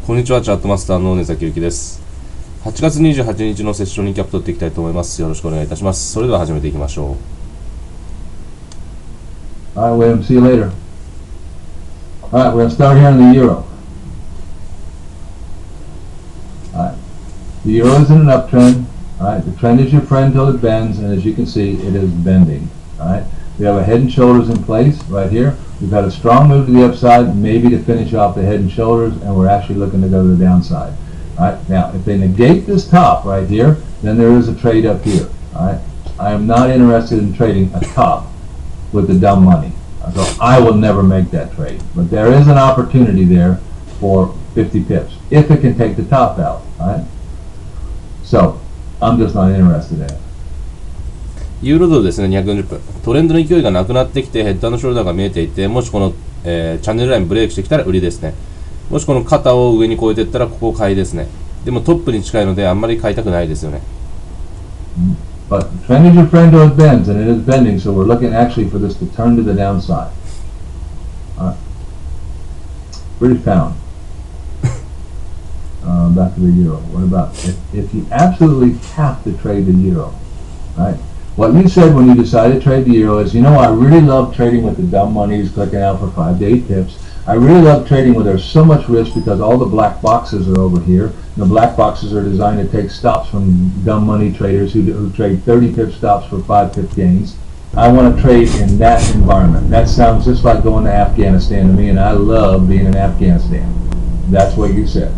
こんにちは、チャットマスターの根崎ゆきです。8月28日のセッションリーキャップ取っていきたいと思います。よろしくお願いいたします。それでは始めていきましょう。Alright, William, see you later. Alright, we're going to start here on the euro. Alright, the euro is in an uptrend. Alright, the trend is your friend till it bends, and as you can see, it is bending. Alright, we have a head and shoulders in place right here. We've had a strong move to the upside, maybe to finish off the head and shoulders, and we're actually looking to go to the downside. All right, now if they negate this top right here, then there is a trade up here. All right, I am not interested in trading a top with the dumb money, so I will never make that trade. But there is an opportunity there for 50 pips if it can take the top out. All right, so I'm just not interested in it. ユーロドルですね、240分。トレンドの勢いがなくなってきて、ヘッダーのショルダーが見えていて、もしこの、チャンネルラインブレイクしてきたら売りですね。もしこの肩を上に越えていったら、ここ買いですね。でもトップに近いので、あんまり買いたくないですよね。But trend is your friend till it bends, and it is bending, so we're looking actually for this to turn to the downside. British pound. Back to the euro. What about if you absolutely have to trade the euro, right? What you said when you decided to trade the euro is, I really love trading with the dumb monies clicking out for 5 to 8 pips. I really love trading where there's so much risk because all the black boxes are over here. The black boxes are designed to take stops from dumb money traders who trade 30 pip stops for 5 pip gains. I want to trade in that environment. That sounds just like going to Afghanistan to me, and I love being in Afghanistan. That's what you said.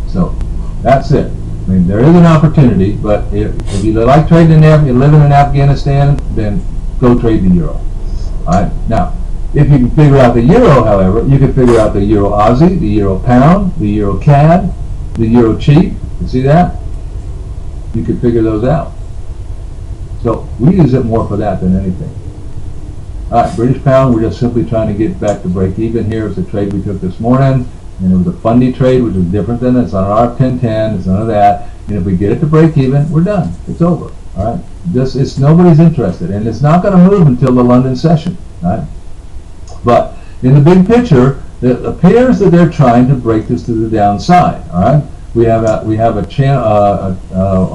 So, that's it. I mean, there is an opportunity, but if you like trading in there, you're living in Afghanistan, then go trade the euro. All right. Now, if you can figure out the euro, however, you can figure out the euro Aussie, the euro pound, the euro CAD, the euro cheap. You see that? You can figure those out. So we use it more for that than anything. All right, British pound, we're just simply trying to get back to break even here. It's a trade we took this morning. And it was a fundy trade, which is different than it's on our 1010. It's none of that. And if we get it to break even, we're done. It's over. All right. It's nobody's interested, and it's not going to move until the London session. All right. But in the big picture, it appears that they're trying to break this to the downside. All right. We have a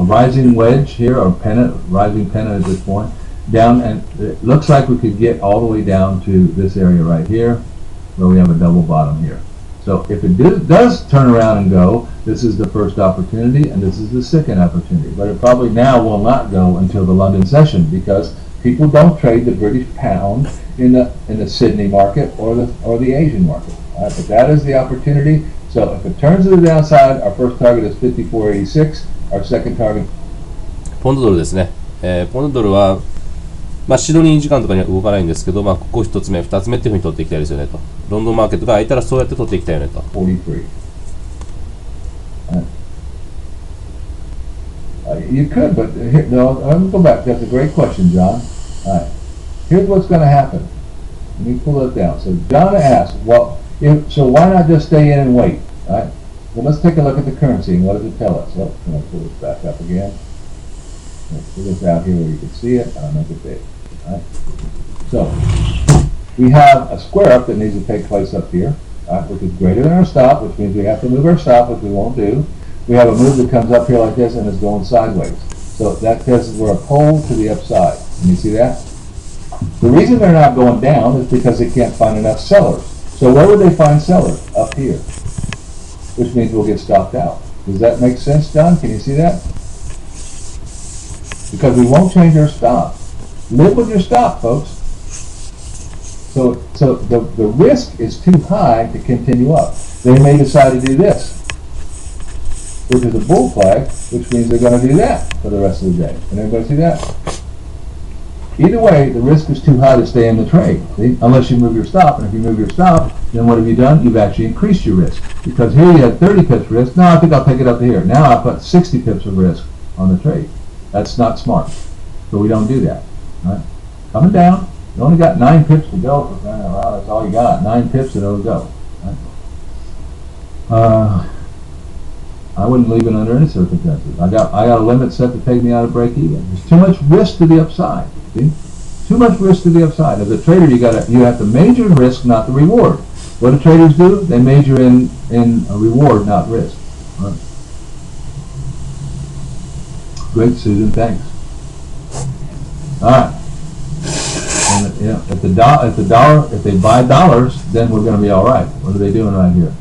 rising wedge here, or pennant, rising pennant at this point, down, and it looks like we could get all the way down to this area right here, where we have a double bottom here. So if it does turn around and go, this is the first opportunity, and this is the second opportunity. But it probably now will not go until the London session because people don't trade the British pound in the Sydney market or the Asian market. All right, but that is the opportunity. So if it turns to the downside, our first target is 54.86. Our second target. ポンドドルですね。ポンドドルはシドニー時間とかには動かないんですけど、ここ1つ目、2つ目っていうふうに取っていきたいですよねと。ロンドンマーケットが開いたらそうやって取っていきたいよねと。43. You could, but here, no, let me go back. That's a great question, John. All right. Here's what's going to happen. Let me pull it down. So John asked, so why not just stay in and wait? All right. Well, let's take a look at the currency and what does it tell us? Oh, I'm going to pull this back up again. Let's pull this out here where you can see it. I'll make it big. Right. So we have a square up that needs to take place up here, right, which is greater than our stop, which means we have to move our stop, which we won't do. We have a move that comes up here like this and is going sideways. So that tells us we're a pole to the upside. Can you see that? The reason they're not going down is because they can't find enough sellers. So where would they find sellers? Up here, which means we'll get stopped out. Does that make sense, John? Can you see that? Because we won't change our stop. Live with your stop, folks. So the risk is too high to continue up. They may decide to do this, which is a bull flag, which means they're going to do that for the rest of the day. Can everybody see that? Either way, the risk is too high to stay in the trade, see? Unless you move your stop. And if you move your stop, then what have you done? You've actually increased your risk. Because here you had 30 pips risk. No, I think I'll take it up to here. Now I put 60 pips of risk on the trade. That's not smart. So we don't do that. Right? Coming down. You only got 9 pips to go. That's all you got. 9 pips and it'll go. Right? I wouldn't leave it under any circumstances. I got a limit set to take me out of break even. There's too much risk to the upside. See? Too much risk to the upside. As a trader, you have to major risk, not the reward. What do traders do? They major in a reward, not risk. Right. Great, Susan. Thanks. All right. And if they buy dollars, then we're going to be all right. What are they doing right here?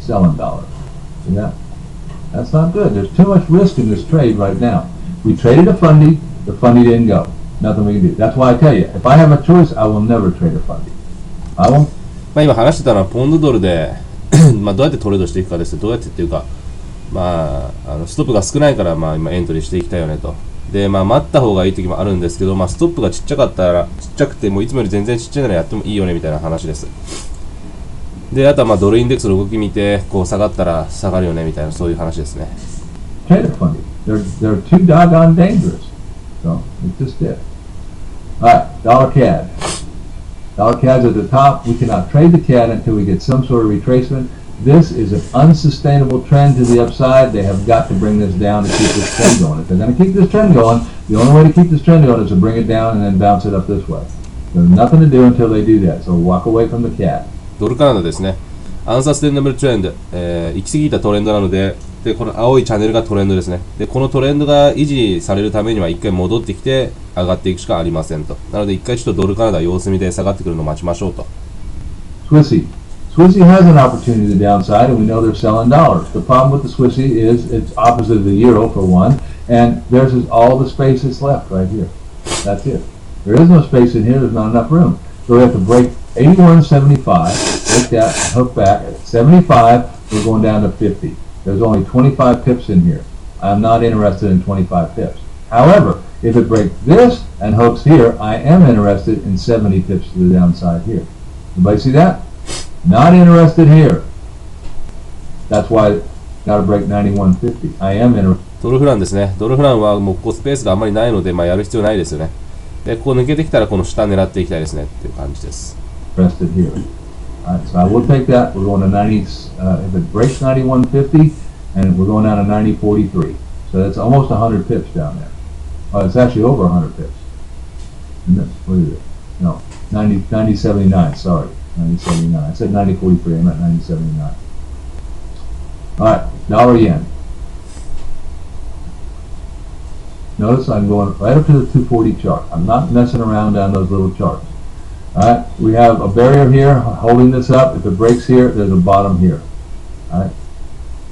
Selling dollars. See that? That's not good. There's too much risk in this trade right now. We traded a fundy. The fundy didn't go. Nothing we can do. That's why I tell you, if I have a choice, I will never trade a fundy. I won't. 今話してたのはポンドドルでどうやってトレードしていくかです。どうやってっていうか、ストップが少ないから、今エントリーしていきたいよねと。で、待った方がいい時もあるんですけど、ストップがちっちゃかったら、ちっちゃくてもういつもより全然ちっちゃいならやってもいいよねみたいな話です。で、あとはドルインデックスの動き見て、こう下がったら下がるよねみたいな、そういう話ですね。Trade a fundy. They're too doggone dangerous. So it's just it. All right, dollar CAD. Dollar CAD's at the top. We cannot trade the CAD until we get some sort of retracement. This is an unsustainable trend to the upside. They have got to bring this down to keep this trend going. If they're going to keep this trend going, the only way to keep this trend going is to bring it down and then bounce it up this way. There's nothing to do until they do that. So walk away from the CAD. ドルカナダですね。アンサステナブルトレンド、行き過ぎたトレンドなので、この青いチャンネルがトレンドですね。で、このトレンドが維持されるためには一回戻ってきて上がっていくしかありませんと。なので一回ちょっとドルカナダ様子見で下がってくるのを待ちましょうと。Swissy has an opportunity to the downside, and we know they're selling dollars. The problem with the Swissy is it's opposite of the euro for one, and there's all the space that's left right here. That's it. There is no space in here. There's not enough room. So we have to break 81.75, break that, hook back. At 75, we're going down to 50. There's only 25 pips in here. I'm not interested in 25 pips. However, if it breaks this and hooks here, I am interested in 70 pips to the downside here. Everybody see that? Not interested here. That's why got to break 91.50. I am interested. ドルフランですね。ドルフランはもうここスペースがあんまりないので、やる必要ないですよね。で、ここ抜けてきたらこの下狙っていきたいですねっていう感じです。Rested here. All right, so I will take that. We're going to 90. If it breaks 91.50, and we're going down to 90.43. So that's almost 100 pips down there. Oh, it's actually over 100 pips. What is it? No, 90.79. Sorry, 90.79. I said 90.43. I meant 90.79. All right, dollar yen. Notice I'm going right up to the 240 chart. I'm not messing around down those little charts. Alright, we have a barrier here holding this up. If it breaks here, there's a bottom here. Alright,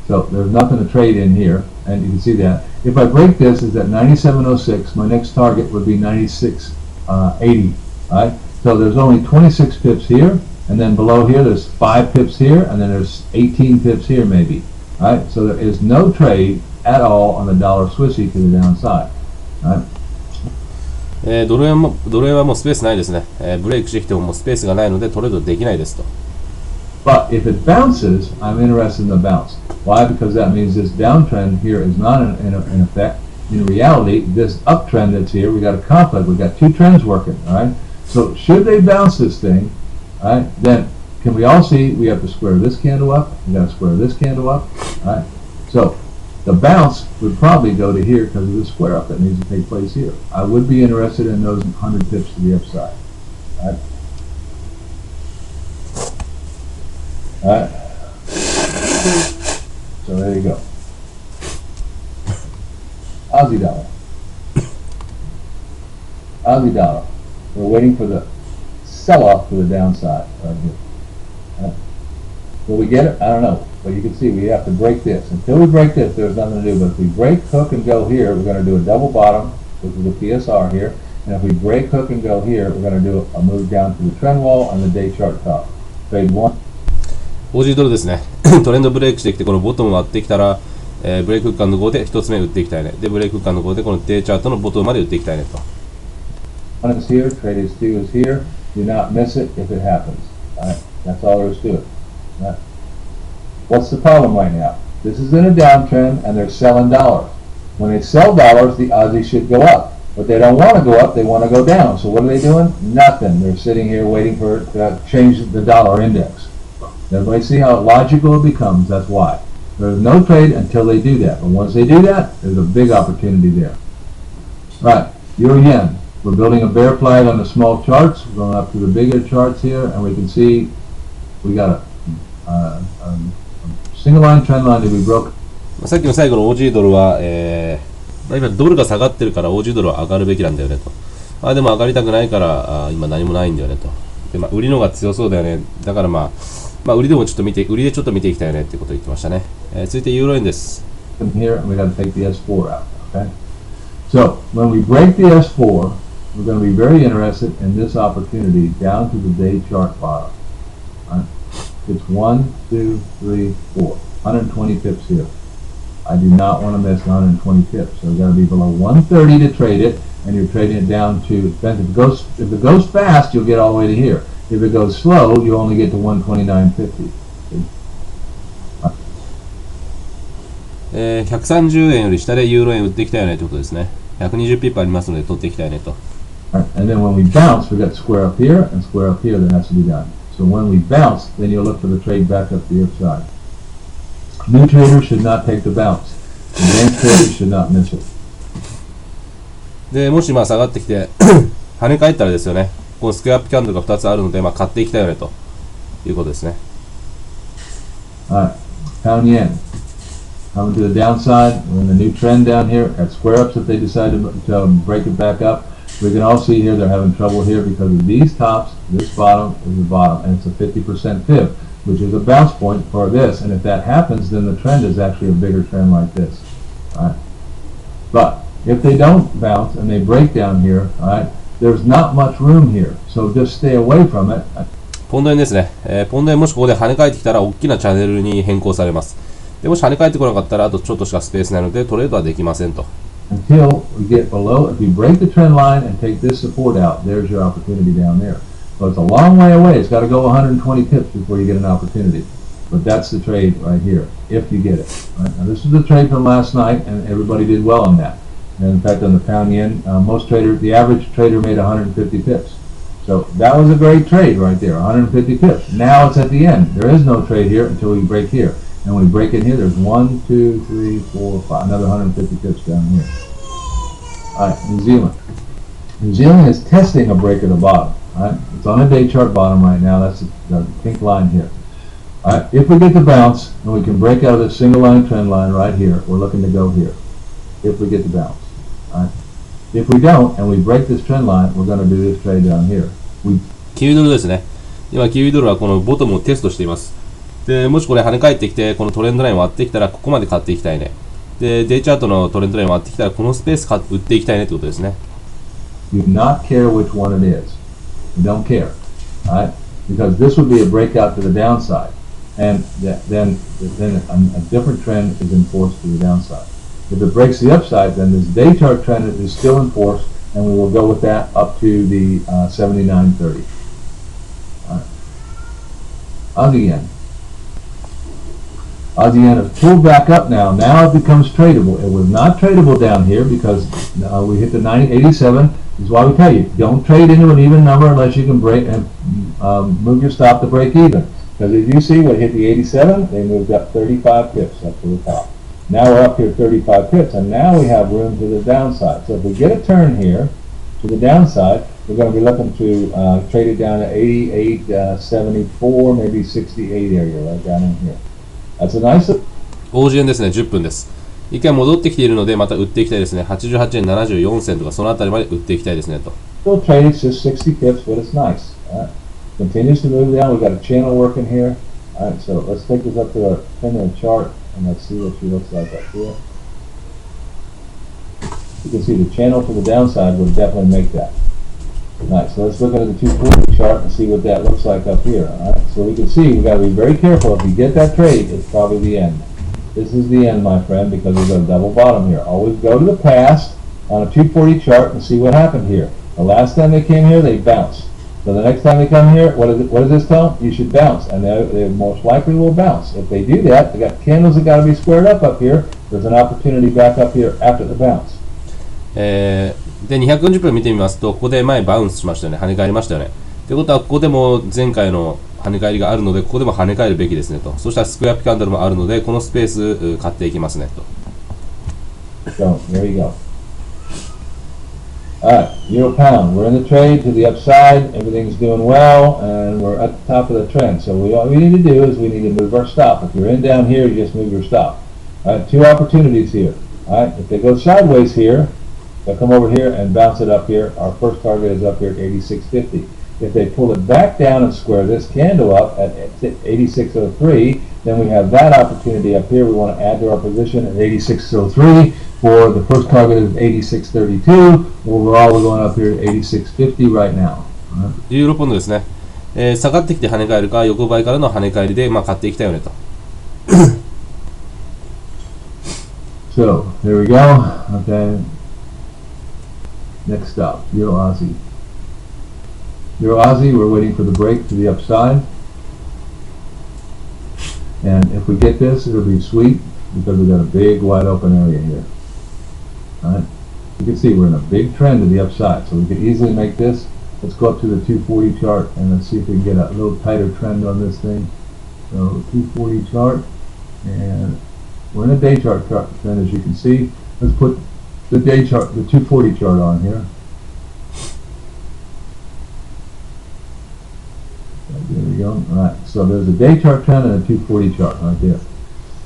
so there's nothing to trade in here, and you can see that. If I break this, it's at 97.06. My next target would be 96.80. Alright, so there's only 26 pips here, and then below here there's 5 pips here, and then there's 18 pips here maybe. Alright, so there is no trade at all on the dollar Swissy to the downside. Alright. ドル円はもうスペースないですね。ブレイクしてきてももうスペースがないのでトレードできないですと。But if it bounces, I'm interested in the bounce. Why? Because that means this downtrend here is not in effect. In reality, this uptrend that's here, we got a conflict. We got two trends working. All right. So should they bounce this thing, all right, then can we all see we have to square this candle up? We got to square this candle up. All right. So the bounce would probably go to here because of the square up that needs to take place here. I would be interested in those 100 pips to the upside. All right. All right. So there you go. Aussie dollar. Aussie dollar. We're waiting for the sell-off to the downside right here. All right. Will we get it? I don't know. But you can see we have to break this. Until we break this, there's nothing to do. But if we break, hook, and go here, we're going to do a double bottom, which is a PSR here. And if we break, hook, and go here, we're going to do a move down to the trend wall on the day chart top. Trade one. オージードルですね。トレンドブレイクしてきて、このボトム割ってきたら、ブレイク間の5で1つ目打っていきたいね。で、ブレイク間の5でこのデイチャートのボトムまで打っていきたいねと。One is here, trade is two is here. Do not miss it if it happens. All right? That's all there is to it. All right? What's the problem right now? This is in a downtrend and they're selling dollars. When they sell dollars, the Aussie should go up. But they don't want to go up, they want to go down. So what are they doing? Nothing. They're sitting here waiting for it to change the dollar index. Everybody see how logical it becomes? That's why. There's no trade until they do that. But once they do that, there's a big opportunity there. Right, Euro Yen. We're building a bear flag on the small charts. We're going up to the bigger charts here, and we can see we got a single line trend line that we broke. さっきの最後の OG ドルは、今ドルが下がってるから OG ドルは上がるべきなんだよねと。でも上がりたくないから今何もないんだよねと。で、売りの方が強そうだよね。だから売りでちょっと見ていきたいよねっていうことを言ってましたね。続いてユーロ円です。Here, and we got to take the S4 out. Okay. So when we break the S4, we're going to be very interested in this opportunity down to the day chart bottom. Right? It's 1, 2, 3, 4, 120 pips here. I do not want to miss 120 pips. So we've got to be below 130 to trade it, and you're trading it down to, if it goes fast, you'll get all the way to here. If it goes slow, you only get to 129.50. 130円より下でユーロ円売っていきたいよねということですね。120ピップありますので取っていきたいねと。Right. And then when we bounce, we've got square up here and square up here that has to be done. So when we bounce, then you'll look for the trade back up the upside. New traders should not take the bounce. Advanced traders should not miss it. で、もし下がってきて跳ね返ったらですよね。このスクエアアップキャンドルが2つあるので、買っていきたいよねということですね。Alright, pound yen. Coming to the downside, we're in the new trend down here at square ups if they decide to break it back up. We can all see here they're having trouble here because of these tops. This bottom is the bottom, and it's a 50% fib, which is a bounce point for this. And if that happens, then the trend is actually a bigger trend like this. Alright. But if they don't bounce and they break down here, alright, there's not much room here. So just stay away from it. ポンド円ですね。ポンド円もしここで跳ね返ってきたら大きなチャンネルに変更されます。でもし跳ね返ってこなかったらあとちょっとしかスペースないのでトレードはできませんと。Until we get below, if you break the trend line and take this support out, there's your opportunity down there. So it's a long way away. It's got to go 120 pips before you get an opportunity. But that's the trade right here, if you get it. Right? Now this is the trade from last night, and everybody did well on that. And in fact, on the pound yen, the average trader made 150 pips. So that was a great trade right there, 150 pips. Now it's at the end. There is no trade here until we break here. And when we break in here, there's 1, 2, 3, 4, 5, another 150 pips down here. Alright, New Zealand. New Zealand is testing a break at the bottom. Alright, it's on a day chart bottom right now. That's the pink line here. Alright, if we get the bounce, and we can break out of this single line trend line right here, we're looking to go here. If we get the bounce. Alright. If we don't, and we break this trend line, we're going to do this trade down here. キウイドルですね。今キウイドルはこのボトムをテストしています。で、もしこれ跳ね返ってきてこのトレンドラインを割ってきたらここまで買っていきたいね。で、デイチャートのトレンドラインを割ってきたらこのスペース売っていきたいねってことですね。You do not care which one it is. You don't care. Alright? Because this would be a breakout to the downside. And then a different trend is enforced to the downside. If it breaks the upside, then this day chart trend is still enforced, and we will go with that up to the 79.30. Alright. Aussie yen. Aussie yen has pulled back up now. Now it becomes tradable. It was not tradable down here because we hit the 87. This is why we tell you, don't trade into an even number unless you can break and move your stop to break even. Because as you see, when it hit the 87, they moved up 35 pips up to the top. Now we're up here 35 pips, and now we have room to the downside. So if we get a turn here to the downside, we're going to be looking to trade it down to 88, 74, maybe 68 area right down in here. That's a nice. OG 円ですね、10分です。一回戻ってきているのでまた売っていきたいですね。88円74銭とかそのあたりまで売っていきたいですねと。Still trade, it's just 60 pips, but it's nice. Continues to move down. We've got a channel working here. All right, so let's take this up to a 10-minute chart and let's see what she looks like up here. You can see the channel to the downside would definitely make that. Nice. So let's look at the 240 chart and see what that looks like up here. All right. So we can see we've got to be very careful. If you get that trade, it's probably the end. This is the end, my friend, because we've got a double bottom here. Always go to the past on a 240 chart and see what happened here. The last time they came here, they bounced. So the next time they come here, what does this tell them? You should bounce, and they most likely will bounce. If they do that, they got candles that got to be squared up here. There's an opportunity back up here after the bounce. で240分見てみますと、ここで前バウンスしましたよね。跳ね返りましたよね。ということは、ここでも前回の跳ね返りがあるので、ここでも跳ね返るべきですねと。そしたらスクエアアップキャンドルもあるので、このスペース買っていきますねと。So, there you go. Alright, Euro Pound. We're in the trade to the upside. Everything's doing well, and we're at the top of the trend. So all we need to do is we need to move our stop. If you're in down here, you just move your stop. Alright, two opportunities here. Alright, if they go sideways here, they'll come over here and bounce it up here. Our first target is up here at 86.50. If they pull it back down and square this candle up at 86.03, then we have that opportunity up here. We want to add to our position at 86.03 for the first target is 86.32. Overall, we're going up here at 86.50 right now. ユーロポンドですね。下がってきて跳ね返るか、横ばいからの跳ね返りで、買っていきたいよねと。So, there we go. Okay. Next stop, Euro Aussie. Euro Aussie, we're waiting for the break to the upside. And if we get this, it'll be sweet because we've got a big wide open area here. Alright. You can see we're in a big trend to the upside, so we can easily make this. Let's go up to the 240 chart and let's see if we can get a little tighter trend on this thing. So 240 chart, and we're in a day chart trend, as you can see. Let's put the day chart, the 240 chart on here. There we go. Alright, so there's a day chart trend and a 240 chart right there.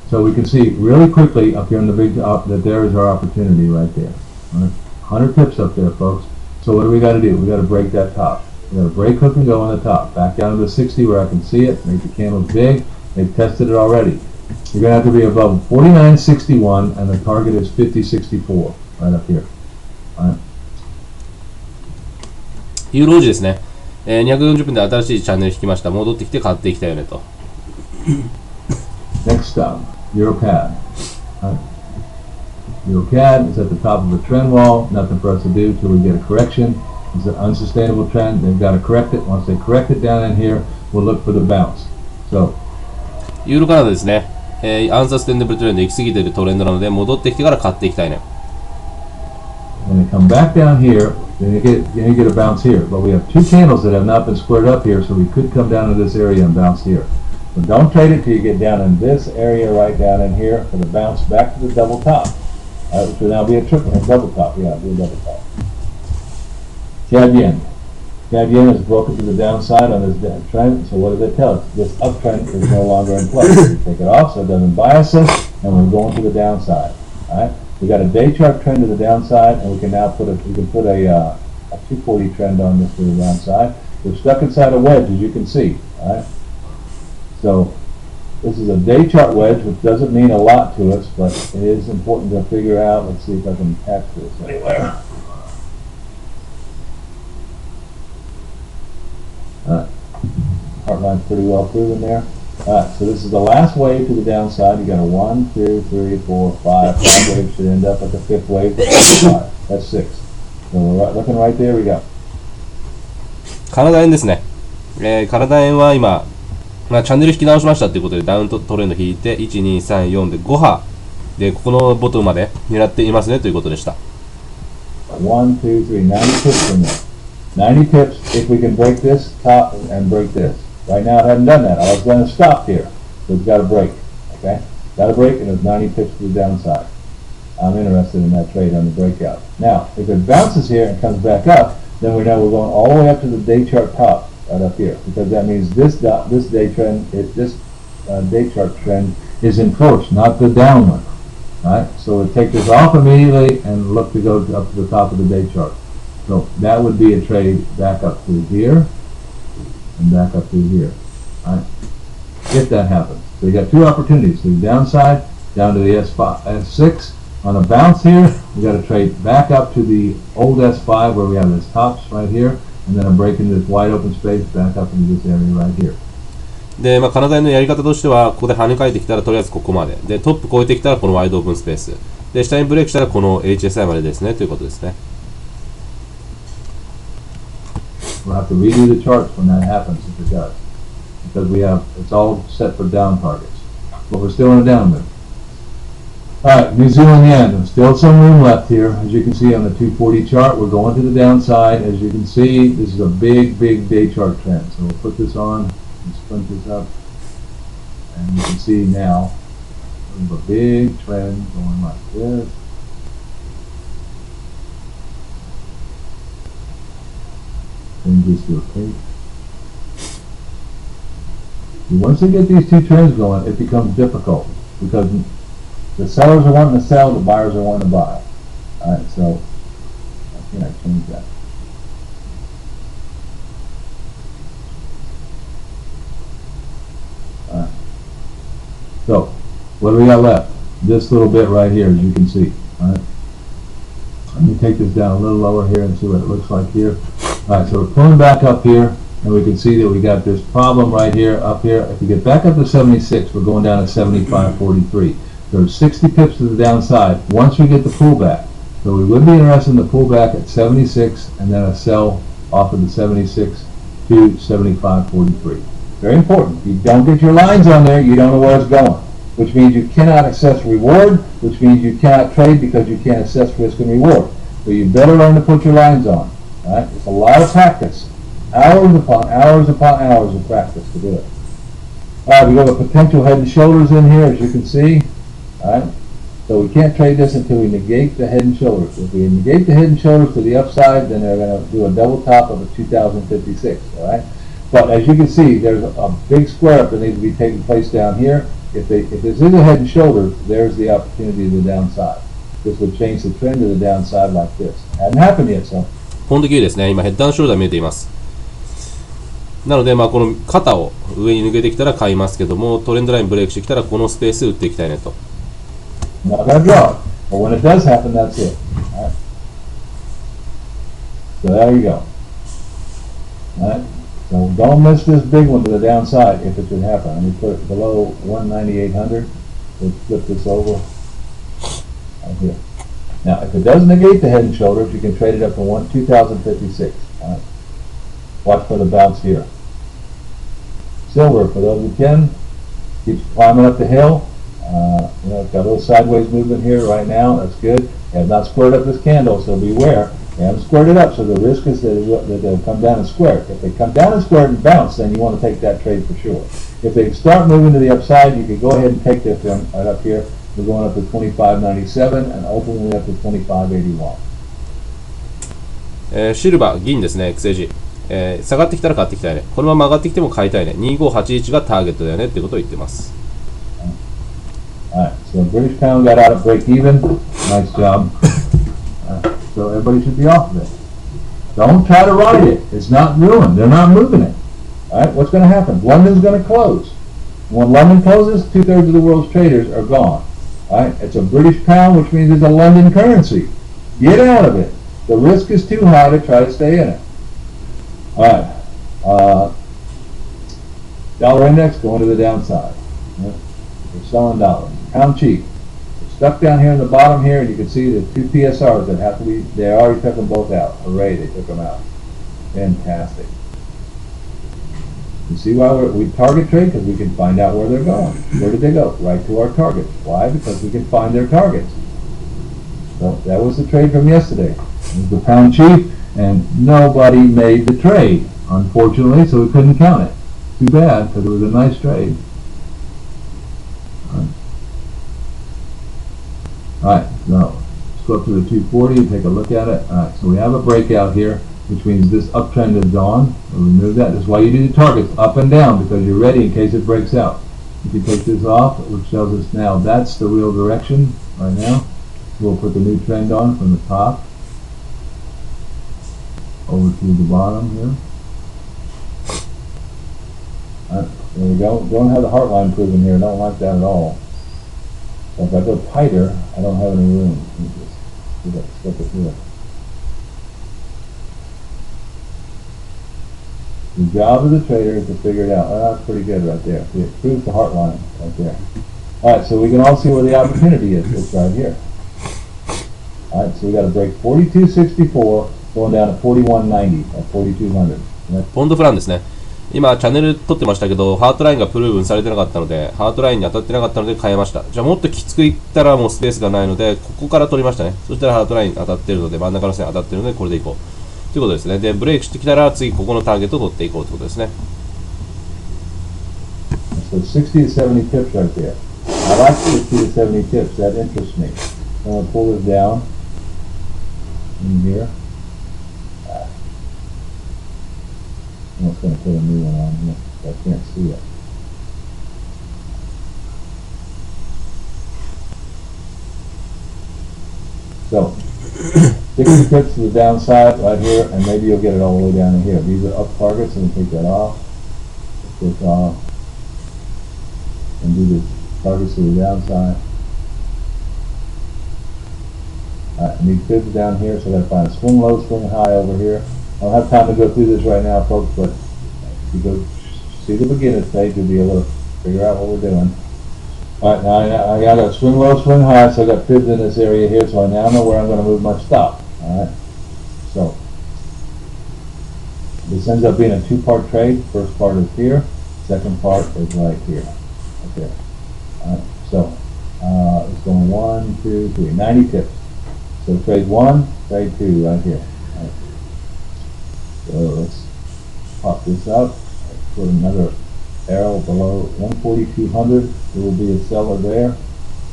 So we can see really quickly up here in the big top that there is our opportunity right there. Right? 100 pips up there, folks. So what do we got to do? We got to break that top. We got to break hook and go on the top. Back down to the 60 where I can see it. Make the candles big. They've tested it already. You're going to have to be above 49.61 and the target is 50.64 right up here. Alright. ユーロ王子ですね。240分で新しいチャンネル引きました。戻ってきて買っていきたいよねと。Next stop, Euro CAD. Euro CAD is at the top of the trend wall. Nothing for us to do until we get a correction. It's an unsustainable trend. They've got to correct it. Once they correct it down in here, we'll look for the bounce. So, ユーロカナダですね。アンサステンデブルトレンド行き過ぎているトレンドなので戻ってきてから買っていきたいね。When they come back down here, then you get a bounce here. But we have two candles that have not been squared up here, so we could come down to this area and bounce here. So don't trade it till you get down in this area right down in here for the bounce back to the double top. Which will now be a double top. Yeah, be a double top. CAD yen. CAD yen is broken to the downside on this trend. So what does it tell us? This uptrend is no longer in place. We take it off so it doesn't bias us, and we're going to the downside. All right. We got a day chart trend to the downside, and we can now put a 240 trend on this to the downside. We're stuck inside a wedge, as you can see. All right. So this is a day chart wedge, which doesn't mean a lot to us, but it is important to figure out. Let's see if I can catch this anywhere. All right. Heart line's pretty well proven there. Alright, so this is the last wave to the downside. You got a 1, 2, 3, 4, 5. 5 waves should end up at the fifth wave. That's 6. So we're looking right there. We go. カナダ円ですね。カナダ円は今、チャンネル引き直しましたということでダウントレンド引いて1、2、3、4で5波でここのボトムまで狙っていますねということでした。1, 2, 3, 90 pips in there. 90 pips if we can break this top and break this. Right now it hasn't done that. I was going to stop here. So it's got to break. Okay? Got to break and it's 90 pips to the downside. I'm interested in that trade on the breakout. Now, if it bounces here and comes back up, then we know we're going all the way up to the day chart top right up here. Because that means this day trend, day chart trend is in first, not the downward. Right? So we'll take this off immediately and look to go up to the top of the day chart. So that would be a trade back up through here and back up through here. All right? If that happens. So you got two opportunities. To the downside, down to the S6. On a bounce here, we got to trade back up to the old S5 where we have this tops right here, and then I'm breaking this wide open space back up into this area right here. で、カナダ円のやり方としては、ここで跳ね返ってきたらとりあえずここまで。で、トップ超えてきたらこのワイドオープンスペース。で、下にブレイクしたらこの HSI までですね、ということですね。We'll have to redo the charts when that happens if it does. Because it's all set for down targets. But we're still in a down move. Alright, New Zealand yen. Still some room left here. As you can see on the 240 chart, we're going to the downside. As you can see, this is a big day chart trend. So we'll put this on and sprint this up. And you can see now, there's a big trend going like this. change this to a cake. Once they get these two trends going, it becomes difficult because the sellers are wanting to sell, the buyers are wanting to buy. All right, so how can I change that? All right. So what do we got left? This little bit right here, as you can see. All right. Let me take this down a little lower here and see what it looks like here. All right, so we're pulling back up here, and we can see that we got this problem right here, up here. If we get back up to 76, we're going down to 75.43. There's 60 pips to the downside once we get the pullback. So we would be interested in the pullback at 76 and then a sell off of the 76 to 75.43. Very important. If you don't get your lines on there, you don't know where it's going, which means you cannot assess reward, which means you cannot trade because you can't assess risk and reward. So you better learn to put your lines on. All right? It's a lot of practice. Hours upon hours upon hours of practice to do it. All right, we got a potential head and shoulders in here, as you can see. All right, so we can't trade this until we negate the head and shoulders. If we negate the head and shoulders to the upside, then they're going to do a double top of a 2056. All right, but as you can see, there's a big square up that needs to be taking place down here. If this is a head and shoulders, there's the opportunity to the downside. This would change the trend to the downside like this. Hasn't happened yet, so. ポンド9ですね。今ヘッダーショルダー見えています。なので、この肩を上に抜けてきたら買いますけども、トレンドラインブレイクしてきたらこのスペース打っていきたいねと。Not gonna draw. But when it does happen, that's it. All right. So there you go. All right. So don't miss this big one to the downside if it should happen. Let me put it below 19800. Let's flip this over right here. Now, if it does negate the head and shoulders, you can trade it up to 2056. All right. Watch for the bounce here. Silver, for those who can, keeps climbing up the hill. It's got a little sideways movement here right now. That's good. They have not squared up this candle, so beware. They haven't squared it up, so the risk is that they'll come down and square it. If they come down and square it and bounce, then you want to take that trade for sure. If they start moving to the upside, you can go ahead and take this one right up here. We're going up to 25.97 and ultimately up to 25.81. シルバー、銀ですね、XAG。下がってきたら買っていきたいね。このまま上がってきても買いたいね。2581がターゲットだよねってことを言ってます。Alright, so British pound got out at break even. Nice job. So everybody should be off of it. Don't try to ride it. It's not ruined. They're not moving it. Alright, what's going to happen? London's going to close. When London closes, 2/3 of the world's traders are gone. Alright, it's a British pound, which means it's a London currency. Get out of it. The risk is too high to try to stay in it. Alright, dollar index going to the downside. We're selling dollars. Pound cheap. We're stuck down here in the bottom here, and you can see the two PSRs that have to be, they already took them both out. Hooray, they took them out. Fantastic. You see why we target trade? Because we can find out where they're going. Where did they go? Right to our targets. Why? Because we can find their targets. So that was the trade from yesterday. It was the pound cheap, and nobody made the trade, unfortunately, so we couldn't count it. Too bad, because it was a nice trade. Alright, so let's go up to the 240 and take a look at it. Alright, so we have a breakout here, which means this uptrend is gone. We'll remove that. That's why you do the targets up and down, because you're ready in case it breaks out. If you take this off, which tells us now that's the real direction right now. We'll put the new trend on from the top over to the bottom here. Alright, there we go. Don't have the heart line proven here. I don't like that at all. So if I go tighter, I don't have any room. Let me just do that, step it here. The job of the trader is to figure it out. Oh, that's pretty good right there. See, it proves the heart line right there. Alright, so we can all see where the opportunity is. It's right here. Alright, so we got to break 42.64, going down to 41.90 at 4,200. ポンドフランですね。今チャンネル撮ってましたけど、ハートラインがプルーブンされてなかったので、ハートラインに当たってなかったので変えました。じゃあもっときつくいったらもうスペースがないので、ここから取りましたね。そしたらハートライン当たってるので、真ん中の線当たってるので、これでいこうということですね。で、ブレイクしてきたら次ここのターゲットを取っていこうということですね。So 60 to 70 tips right there. I like 60 to 70 tips. That interests me. I'm going to pull this down in here. almost going to put a new one on here. I can't see it. So, stick your pips to the downside right here, and maybe you'll get it all the way down to here. These are up targets, and take that off. Take this off. And do the targets to the downside. Alright, I need fibs down here, so I gotta find a swing low, swing high over here. I don't have time to go through this right now, folks, but if you go see the beginner stage, you'll be able to figure out what we're doing. Alright, now I got a swing low, swing high, so I got fibs in this area here, so I now know where I'm going to move my stop. Alright, so this ends up being a two-part trade. First part is here, second part is right here. Okay. Alright, so it's going 1, 2, 3, 90 pips. So trade 1, trade 2 right here. Right. So let's pop this up, put another arrow below 14200. There will be a seller there.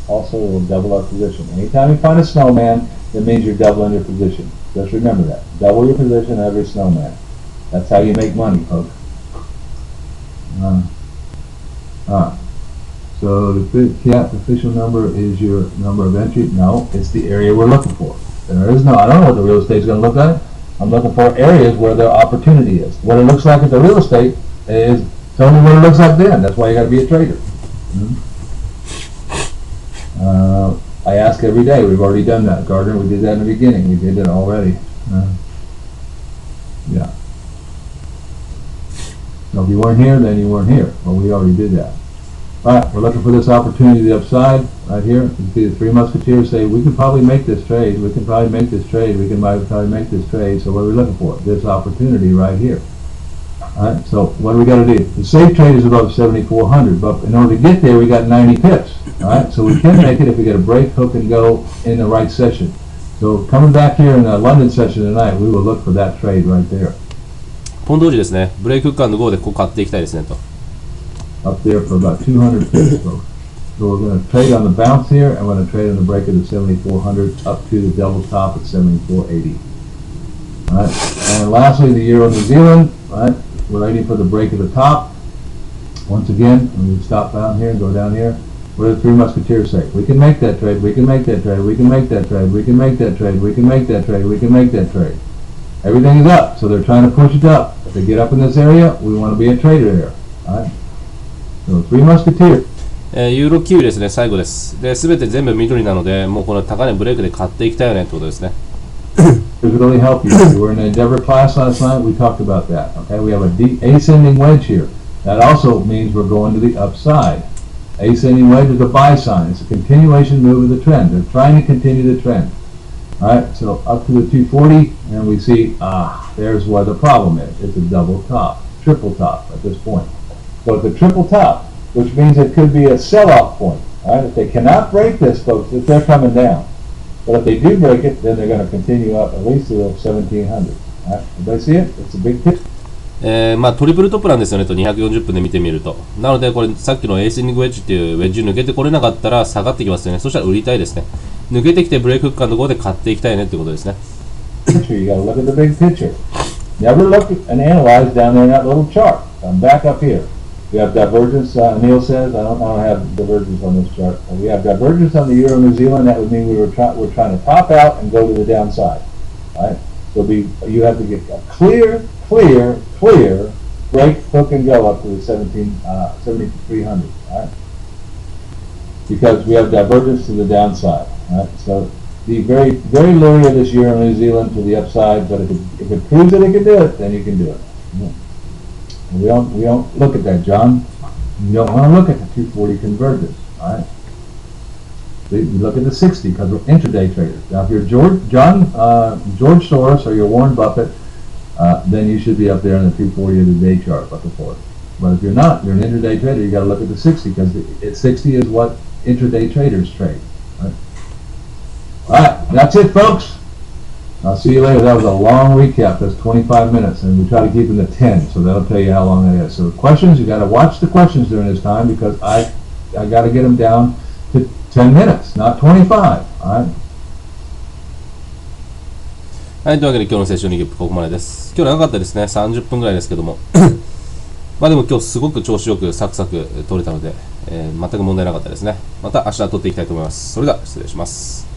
Also, it will double our position. Anytime you find a snowman, it means you're doubling your position. Just remember that. Double your position every snowman. That's how you make money, folks. So the cap official number is your number of entry. No, it's the area we're looking for. There is no, I don't know what the real estate is going to look like. I'm looking for areas where their opportunity is. What it looks like at the real estate is, tell me what it looks like then. That's why you got to be a trader. I ask every day. We've already done that, Gardner. We did that in the beginning. We did it already. Yeah. So if you weren't here, then you weren't here. Well, we already did that. All right, we're looking for this opportunity to the upside right here. You see the three musketeers say, we could probably make this trade. We can probably make this trade. We can probably make this trade. So what are we looking for? This opportunity right here. All right, so what do we got to do? The safe trade is above 7,400, but in order to get there, we got 90 pips. All right, so we can make it if we get a break, hook, and go in the right session. So coming back here in the London session tonight, we will look for that trade right there. ポンド時ですね。ブレイクフック&ゴーでここ買っていきたいですねと。Up there for about 200 pips, folks. So we're going to trade on the bounce here, and we're going to trade on the break of the 7,400 up to the double top at 7,480. All right, and lastly, the Euro New Zealand. All right, we're waiting for the break of the top. Once again, when we stop down here and go down here, what do the three musketeers say? We can make that trade. We can make that trade. We can make that trade. We can make that trade. We can make that trade. We can make that trade. Everything is up, so they're trying to push it up. If they get up in this area, we want to be a trader here. All right. So three musketeers. ユーロ9ですね、最後です。で、すべて全部緑なので、もうこの高値ブレイクで買っていきたいよねってことですね。This really help you. We were in an Endeavor class last night. We talked about that. Okay, we have a ascending wedge here. That also means we're going to the upside. Ascending wedge is a buy sign. It's a continuation move of the trend. They're trying to continue the trend. All right, so up to the 240, and we see, there's where the problem is. It's a double top, triple top at this point. So it's a triple top, which means it could be a sell-off point. All right, if they cannot break this, folks, if they're coming down. But if they do break it, then they're going to continue up at least to the 1700. All right, everybody see it? It's a big tip. まあトリプルトップなんですよねと240分で見てみると。なのでこれさっきのエースニングウェッジっていうウェッジ抜けてこれなかったら下がってきますよね。そしたら売りたいですね。抜けてきてブレイクフック&ゴーで買っていきたいねってことですね。You got to look at the big picture. Never look and analyze down there in that little chart. Back up here. We have divergence. Neil says I don't have divergence on this chart. We have divergence on the Euro New Zealand. That would mean we're trying to top out and go to the downside. All right. So you have to get a clear break, hook, and go up to the 7,300. All right. Because we have divergence to the downside. All right. So be very leery of this Euro New Zealand to the upside. But if it proves that it can do it, then you can do it. We don't look at that, John. You don't want to look at the 240 convergence. All right. You look at the 60 because we're intraday traders. Now, if you're George Soros or you're Warren Buffett, then you should be up there in the 240 of the day chart looking for it. But if you're not, you're an intraday trader, you got to look at the 60 because 60 is what intraday traders trade. All right, that's it, folks. I'll see you later. That was a long recap. That's 25 minutes, and we try to keep them to 10, so that'll tell you how long that is. So questions, you got to watch the questions during this time because I got to get them down to 10 minutes, not 25. All right. はい、というわけで今日のセッションリーキャップここまでです。今日長かったですね。30分ぐらいですけども。まあでも今日すごく調子よくサクサク取れたので、全く問題なかったですね。また明日取っていきたいと思います。それでは失礼します。